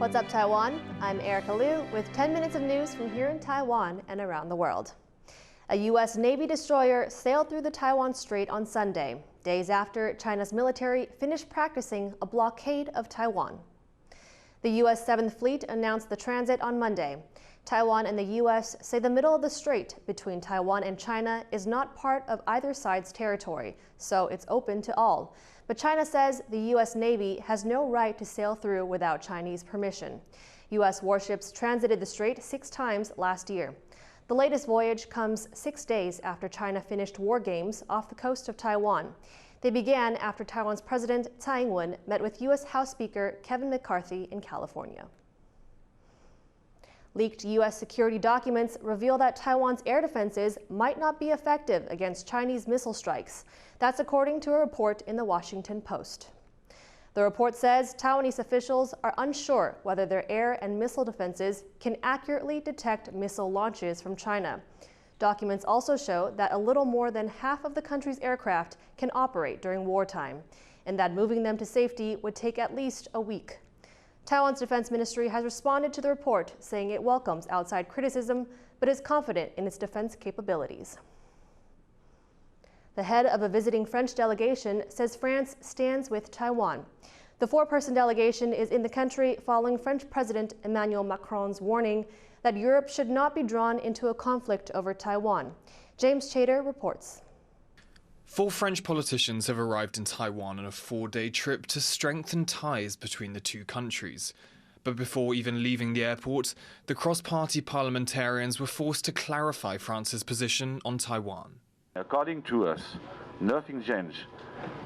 What's up, Taiwan? I'm Erika Liu with 10 minutes of news from here in Taiwan and around the world. A U.S. Navy destroyer sailed through the Taiwan Strait on Sunday, days after China's military finished practicing a blockade of Taiwan. The U.S. 7th Fleet announced the transit on Monday. Taiwan and the U.S. say the middle of the strait between Taiwan and China is not part of either side's territory, so it's open to all. But China says the U.S. Navy has no right to sail through without Chinese permission. U.S. warships transited the strait 6 times last year. The latest voyage comes 6 days after China finished war games off the coast of Taiwan. They began after Taiwan's President Tsai Ing-wen met with U.S. House Speaker Kevin McCarthy in California. Leaked U.S. security documents reveal that Taiwan's air defenses might not be effective against Chinese missile strikes. That's according to a report in the Washington Post. The report says Taiwanese officials are unsure whether their air and missile defenses can accurately detect missile launches from China. Documents also show that a little more than half of the country's aircraft can operate during wartime, and that moving them to safety would take at least a week. Taiwan's defense ministry has responded to the report, saying it welcomes outside criticism, but is confident in its defense capabilities. The head of a visiting French delegation says France stands with Taiwan. The 4-person delegation is in the country following French President Emmanuel Macron's warning that Europe should not be drawn into a conflict over Taiwan. James Chater reports. 4 French politicians have arrived in Taiwan on a 4-day trip to strengthen ties between the two countries. But before even leaving the airport, the cross-party parliamentarians were forced to clarify France's position on Taiwan. According to us, nothing changed.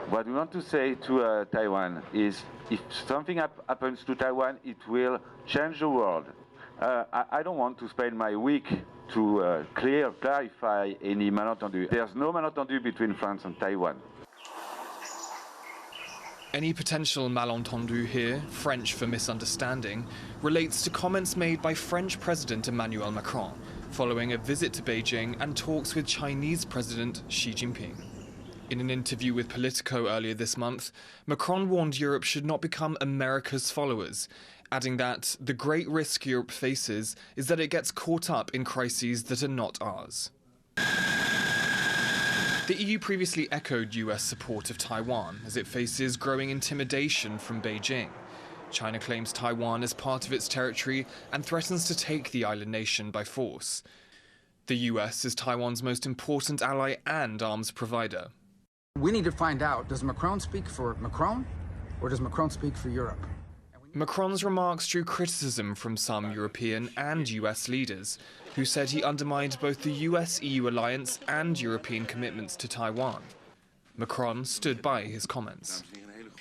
What we want to say to Taiwan is if something happens to Taiwan, it will change the world. I don't want to spend my week to clarify any malentendu. There's no malentendu between France and Taiwan. Any potential malentendu here, French for misunderstanding, relates to comments made by French President Emmanuel Macron following a visit to Beijing and talks with Chinese President Xi Jinping. In an interview with Politico earlier this month, Macron warned Europe should not become America's followers, adding that the great risk Europe faces is that it gets caught up in crises that are not ours. The EU previously echoed US support of Taiwan as it faces growing intimidation from Beijing. China claims Taiwan as part of its territory and threatens to take the island nation by force. The US is Taiwan's most important ally and arms provider. We need to find out, does Macron speak for Macron or does Macron speak for Europe? Macron's remarks drew criticism from some European and US leaders, who said he undermined both the US-EU alliance and European commitments to Taiwan. Macron stood by his comments.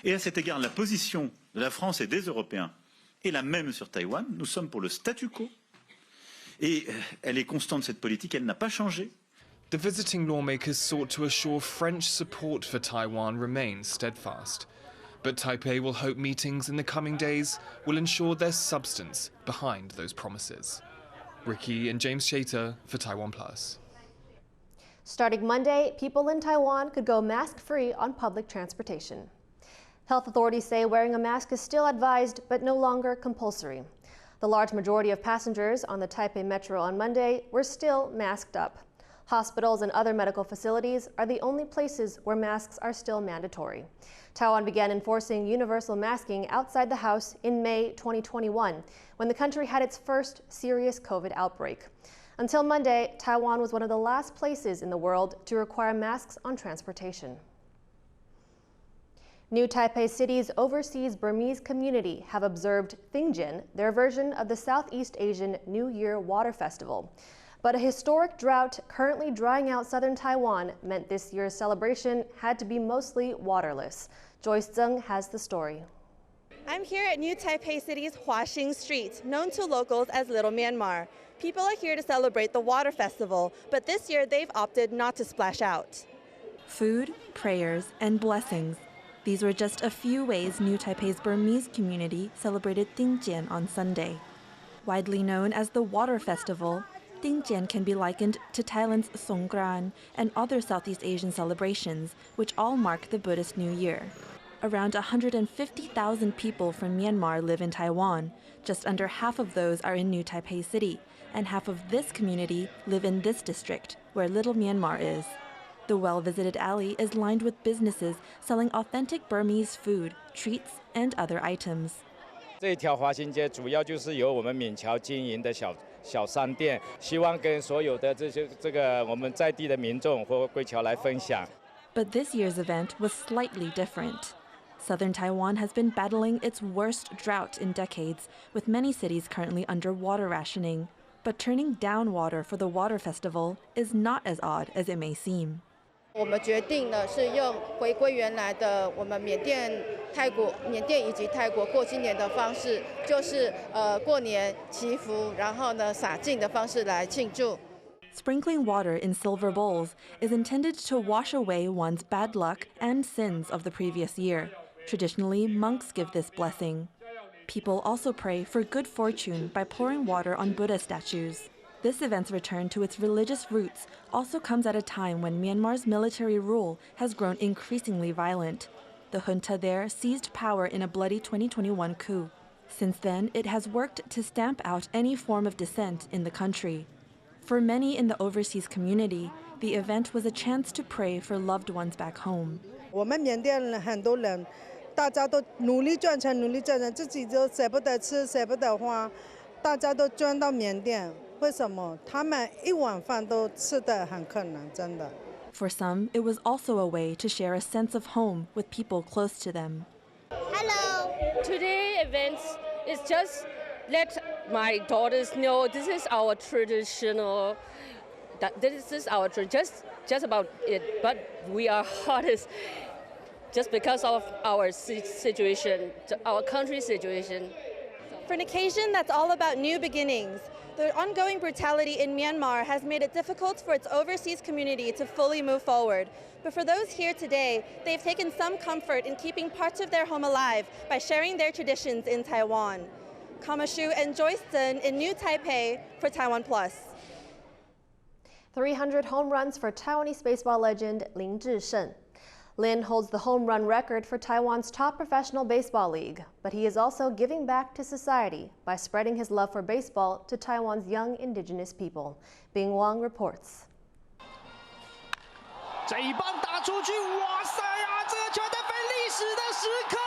Et à cet égard, la position de la France et des Européens est la même sur Taïwan. Nous sommes pour le statu quo. Et elle est constante, cette politique, elle n'a pas changé. The visiting lawmakers sought to assure French support for Taiwan remains steadfast. But Taipei will hope meetings in the coming days will ensure there's substance behind those promises. Ricky and James Chater for TaiwanPlus. Starting Monday, people in Taiwan could go mask-free on public transportation. Health authorities say wearing a mask is still advised, but no longer compulsory. The large majority of passengers on the Taipei Metro on Monday were still masked up. Hospitals and other medical facilities are the only places where masks are still mandatory. Taiwan began enforcing universal masking outside the house in May 2021, when the country had its first serious COVID outbreak. Until Monday, Taiwan was one of the last places in the world to require masks on transportation. New Taipei City's overseas Burmese community have observed Thingjin, their version of the Southeast Asian New Year Water Festival. But a historic drought currently drying out southern Taiwan meant this year's celebration had to be mostly waterless. Joyce Zeng has the story. I'm here at New Taipei City's Huaxing Street, known to locals as Little Myanmar. People are here to celebrate the water festival, but this year they've opted not to splash out. Food, prayers, and blessings. These were just a few ways New Taipei's Burmese community celebrated Thingjin on Sunday. Widely known as the Water Festival, Thingjin can be likened to Thailand's Songkran and other Southeast Asian celebrations, which all mark the Buddhist New Year. Around 150,000 people from Myanmar live in Taiwan. Just under half of those are in New Taipei City, and half of this community live in this district, where Little Myanmar is. The well-visited alley is lined with businesses selling authentic Burmese food, treats, and other items. 这一条华新街主要就是由我们闽侨经营的小商店，希望跟所有的这个我们在地的民众或归侨来分享。 But this year's event was slightly different. Southern Taiwan has been battling its worst drought in decades, with many cities currently under water rationing. But turning down water for the water festival is not as odd as it may seem. 我们决定呢是用回归原来的我们缅甸以及泰国过新年的方式，就是过年祈福，然后呢洒净的方式来庆祝。 Sprinkling water in silver bowls is intended to wash away one's bad luck and sins of the previous year. Traditionally, monks give this blessing. People also pray for good fortune by pouring water on Buddha statues. This event's return to its religious roots also comes at a time when Myanmar's military rule has grown increasingly violent. The junta there seized power in a bloody 2021 coup. Since then, it has worked to stamp out any form of dissent in the country. For many in the overseas community, the event was a chance to pray for loved ones back home. 我们缅甸人很多人，大家都努力赚钱，自己都舍不得吃，舍不得花，大家都捐到缅甸。为什么？他们一碗饭都吃得很困难，真的。 For some, it was also a way to share a sense of home with people close to them. Hello. Today's event is just let my daughters know this is our traditional. This is our just about it. But we are hardest just because of our situation, our country's situation. For an occasion that's all about new beginnings, the ongoing brutality in Myanmar has made it difficult for its overseas community to fully move forward. But for those here today, they've taken some comfort in keeping parts of their home alive by sharing their traditions in Taiwan. Kamashu and Joyce Zhen in New Taipei for TaiwanPlus. 300 home runs for Taiwanese baseball legend Lin Zhisheng. Lin holds the home run record for Taiwan's top professional baseball league, but he is also giving back to society by spreading his love for baseball to Taiwan's young indigenous people. Bing Wang reports. 这一棒打出去，哇塞呀！这个球队非历史的时刻。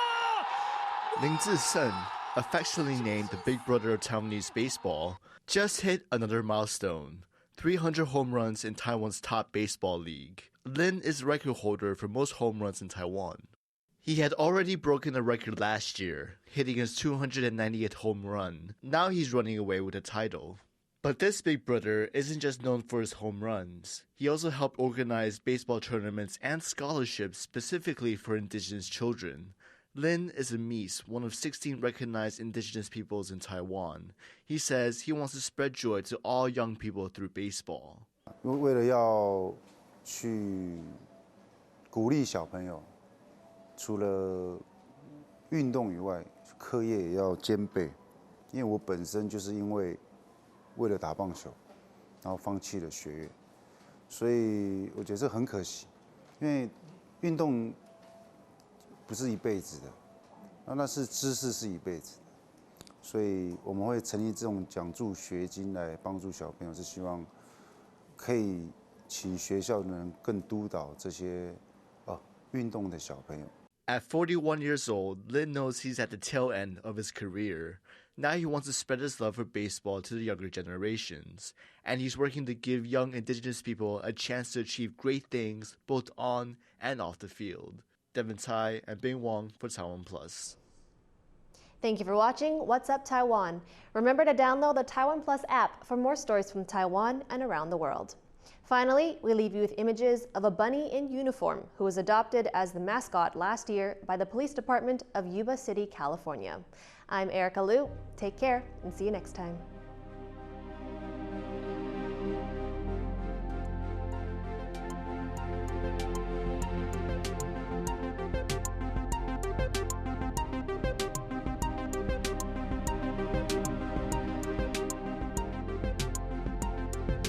Lin Zhisheng, affectionately named the big brother of Taiwanese baseball, just hit another milestone: 300 home runs in Taiwan's top baseball league. Lin is the record holder for most home runs in Taiwan. He had already broken a record last year, hitting his 290th home run. Now he's running away with the title. But this big brother isn't just known for his home runs. He also helped organize baseball tournaments and scholarships specifically for indigenous children. Lin is a Mies, one of 16 recognized indigenous peoples in Taiwan. He says he wants to spread joy to all young people through baseball. 为了要去鼓励小朋友，除了运动以外，课业也要兼备。因为我本身就是因为了打棒球，然后放弃了学业，所以我觉得这很可惜。因为运动不是一辈子的，那是知识是一辈子的，所以我们会成立这种奖助学金来帮助小朋友，是希望可以请学校能更督导这些运动的小朋友。At 41 years old, Lin knows he's at the tail end of his career. Now he wants to spread his love for baseball to the younger generations, and he's working to give young indigenous people a chance to achieve great things both on and off the field. Devin Tai and Bing Wang for TaiwanPlus. Thank you for watching What's Up Taiwan. Remember to download the TaiwanPlus app for more stories from Taiwan and around the world. Finally, we leave you with images of a bunny in uniform who was adopted as the mascot last year by the police department of Yuba City, California. I'm Erika Liu. Take care and see you next time.